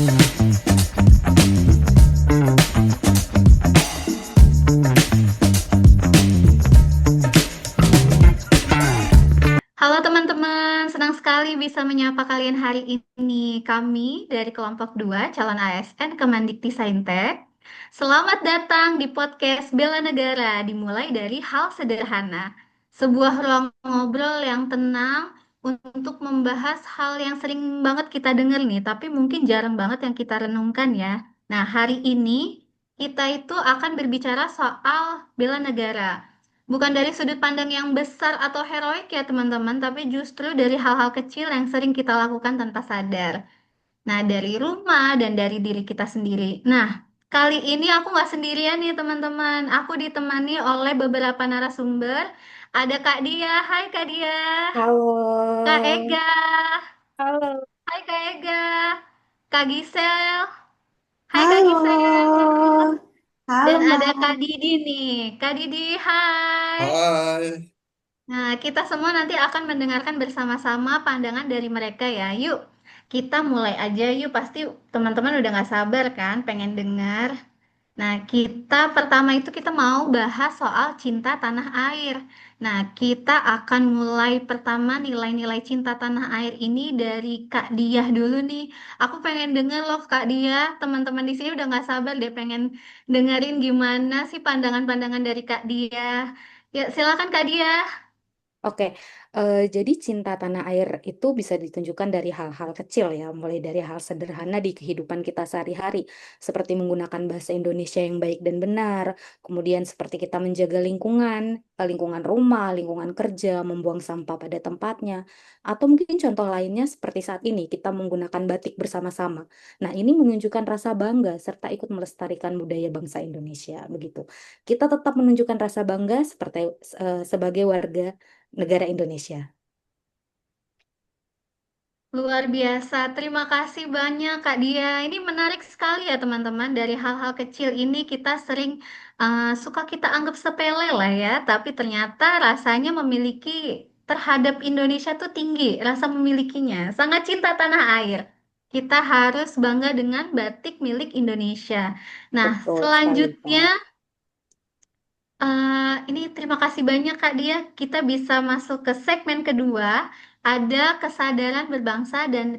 Halo teman-teman, senang sekali bisa menyapa kalian hari ini. Kami dari kelompok 2 calon ASN Kemendikti Saintek. Selamat datang di podcast Bela Negara, dimulai dari hal sederhana. Sebuah ruang ngobrol yang tenang untuk membahas hal yang sering banget kita dengar nih, tapi mungkin jarang banget yang kita renungkan ya. Nah, hari ini kita itu akan berbicara soal bela negara. Bukan dari sudut pandang yang besar atau heroik ya teman-teman, tapi justru dari hal-hal kecil yang sering kita lakukan tanpa sadar. Nah, dari rumah dan dari diri kita sendiri. Nah, kali ini aku nggak sendirian nih teman-teman. Aku ditemani oleh beberapa narasumber. Ada Kak Dia. Hai Kak Dia. Halo, Kak Ega. halo, Hai Kak Ega. Kak Gisel. Hai Kak halo, Gisel. halo Dan ada Kak Mbak. Didi nih. Kak Didi, hai. Hai, Nah, kita semua nanti akan mendengarkan bersama-sama pandangan dari mereka ya. Yuk, kita mulai aja yuk. Pasti teman-teman udah nggak sabar kan, pengen dengar. Nah, kita pertama itu kita mau bahas soal cinta tanah air. Nah, kita akan mulai pertama nilai-nilai cinta tanah air ini dari Kak Diah dulu nih. Aku pengen denger loh Kak Diah, teman-teman di sini udah nggak sabar deh pengen dengerin gimana sih pandangan-pandangan dari Kak Diah. Ya, silakan Kak Diah. Oke, jadi cinta tanah air itu bisa ditunjukkan dari hal-hal kecil ya, mulai dari hal sederhana di kehidupan kita sehari-hari, seperti menggunakan bahasa Indonesia yang baik dan benar, kemudian seperti kita menjaga lingkungan, lingkungan rumah, lingkungan kerja, membuang sampah pada tempatnya, atau mungkin contoh lainnya seperti saat ini kita menggunakan batik bersama-sama. Nah, ini menunjukkan rasa bangga serta ikut melestarikan budaya bangsa Indonesia, begitu. Kita tetap menunjukkan rasa bangga seperti sebagai warga negara Indonesia. Luar biasa, terima kasih banyak Kak Dia. Ini menarik sekali ya teman-teman. Dari hal-hal kecil ini kita sering suka kita anggap sepele lah ya, tapi ternyata rasanya memiliki terhadap Indonesia tuh tinggi, rasa memilikinya. Sangat cinta tanah air. Kita harus bangga dengan batik milik Indonesia. Nah, Betul sekali, selanjutnya Kak. ini terima kasih banyak Kak Dia. Kita bisa masuk ke segmen kedua. Ada kesadaran berbangsa dan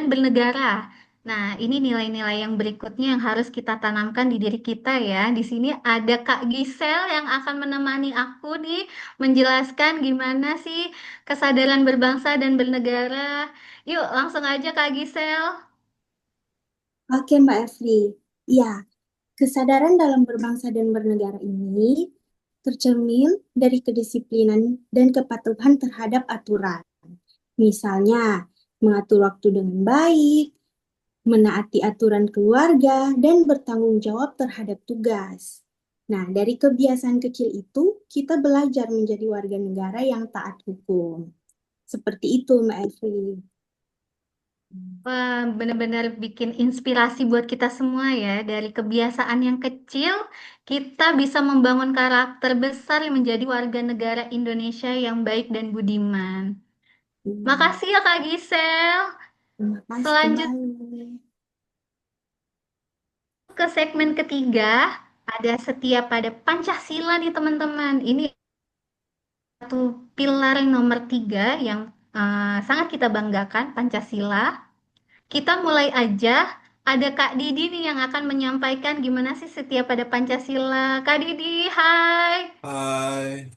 bernegara. Nah, ini nilai-nilai yang berikutnya yang harus kita tanamkan di diri kita ya. Di sini ada Kak Gisel yang akan menemani aku nih menjelaskan gimana sih kesadaran berbangsa dan bernegara. Yuk, langsung aja Kak Gisel. Oke, Mbak Efri. Ya, kesadaran dalam berbangsa dan bernegara ini tercermin dari kedisiplinan dan kepatuhan terhadap aturan. Misalnya, mengatur waktu dengan baik, menaati aturan keluarga, dan bertanggung jawab terhadap tugas. Nah, dari kebiasaan kecil itu, kita belajar menjadi warga negara yang taat hukum. Seperti itu, Mbak Efri. Wah, benar-benar bikin inspirasi buat kita semua ya. Dari kebiasaan yang kecil, kita bisa membangun karakter besar yang menjadi warga negara Indonesia yang baik dan budiman. Hmm, Makasih ya Kak Gisel. Terima kasih Selanjut kembali. ke segmen ketiga, ada setia pada Pancasila nih teman-teman. Ini satu pilar yang nomor 3 yang sangat kita banggakan, Pancasila. Kita mulai aja. Ada Kak Didi nih yang akan menyampaikan gimana sih setia pada Pancasila. Kak Didi, hai. hai.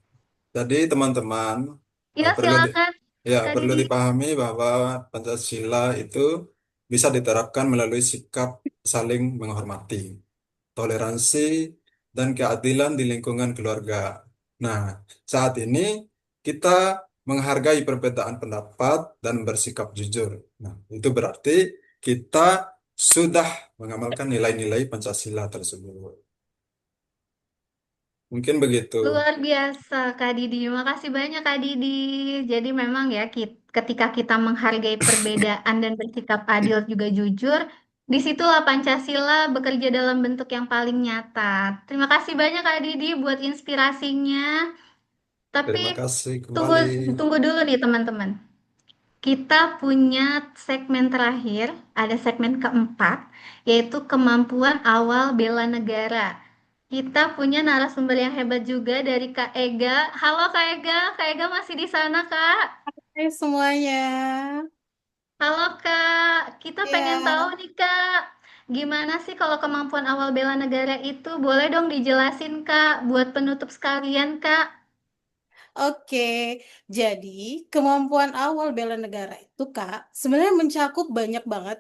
Jadi teman-teman, Ya, perlu silakan Kak perlu Didi. dipahami bahwa Pancasila itu bisa diterapkan melalui sikap saling menghormati, toleransi, dan keadilan di lingkungan keluarga. Nah, saat ini kita menghargai perbedaan pendapat dan bersikap jujur. Nah, itu berarti kita sudah mengamalkan nilai-nilai Pancasila tersebut. Mungkin begitu. Luar biasa Kak Didi. Makasih banyak Kak Didi. Jadi memang ya ketika kita menghargai perbedaan dan bersikap adil juga jujur, disitulah Pancasila bekerja dalam bentuk yang paling nyata. Terima kasih banyak Kak Didi buat inspirasinya. Tapi Terima kasih tunggu kembali. tunggu dulu nih teman-teman. kita punya segmen terakhir, ada segmen keempat, yaitu kemampuan awal bela negara. Kita punya narasumber yang hebat juga dari Kak Ega. Halo Kak Ega masih di sana Kak? Hai semuanya. Halo Kak, kita pengen tahu Ya, nih Kak, gimana sih kalau kemampuan awal bela negara itu? Boleh dong dijelasin Kak, buat penutup sekalian Kak. oke. Jadi, kemampuan awal bela negara itu, Kak, sebenarnya mencakup banyak banget,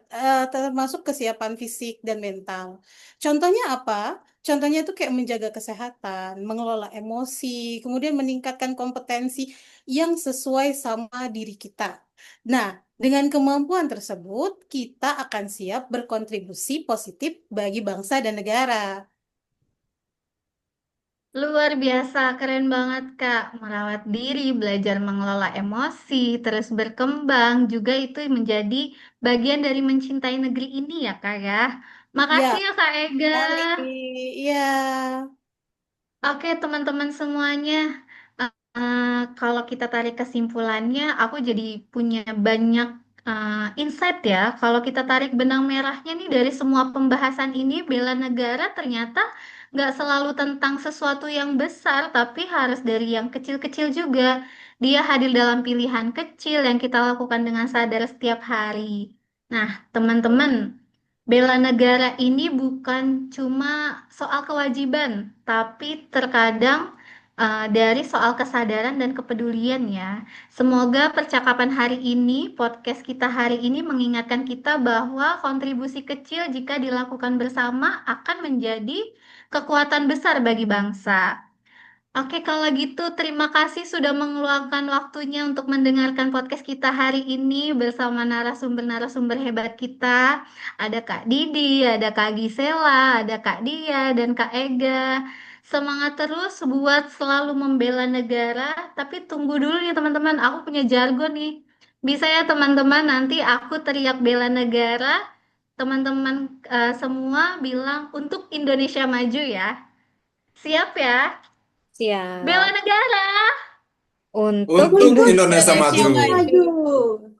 termasuk kesiapan fisik dan mental. Contohnya apa? Contohnya itu kayak menjaga kesehatan, mengelola emosi, kemudian meningkatkan kompetensi yang sesuai sama diri kita. Nah, dengan kemampuan tersebut, kita akan siap berkontribusi positif bagi bangsa dan negara. Luar biasa, keren banget Kak. Merawat diri, belajar mengelola emosi, terus berkembang, juga itu menjadi bagian dari mencintai negeri ini ya Kak ya. Makasih Ya, ya Kak Ega. kali. Ya. Oke, teman-teman semuanya, kalau kita tarik kesimpulannya, aku jadi punya banyak insight ya. Kalau kita tarik benang merahnya nih dari semua pembahasan ini, bela negara ternyata nggak selalu tentang sesuatu yang besar, tapi harus dari yang kecil-kecil juga. Dia hadir dalam pilihan kecil yang kita lakukan dengan sadar setiap hari. Nah, teman-teman. Bela negara ini bukan cuma soal kewajiban, tapi terkadang dari soal kesadaran dan kepedulian ya. Semoga percakapan hari ini, podcast kita hari ini mengingatkan kita bahwa kontribusi kecil jika dilakukan bersama akan menjadi kekuatan besar bagi bangsa. Oke, kalau gitu terima kasih sudah mengeluangkan waktunya untuk mendengarkan podcast kita hari ini bersama narasumber-narasumber hebat kita. Ada Kak Didi, ada Kak Gisela, ada Kak Dia, dan Kak Ega. Semangat terus buat selalu membela negara, tapi tunggu dulu nih teman-teman, aku punya jargon nih. Bisa ya teman-teman, nanti aku teriak bela negara, teman-teman semua bilang untuk Indonesia maju ya. Siap ya? Bela Siap. negara. Untuk Untuk Untuk Indonesia Indonesia maju. Indonesia maju. maju.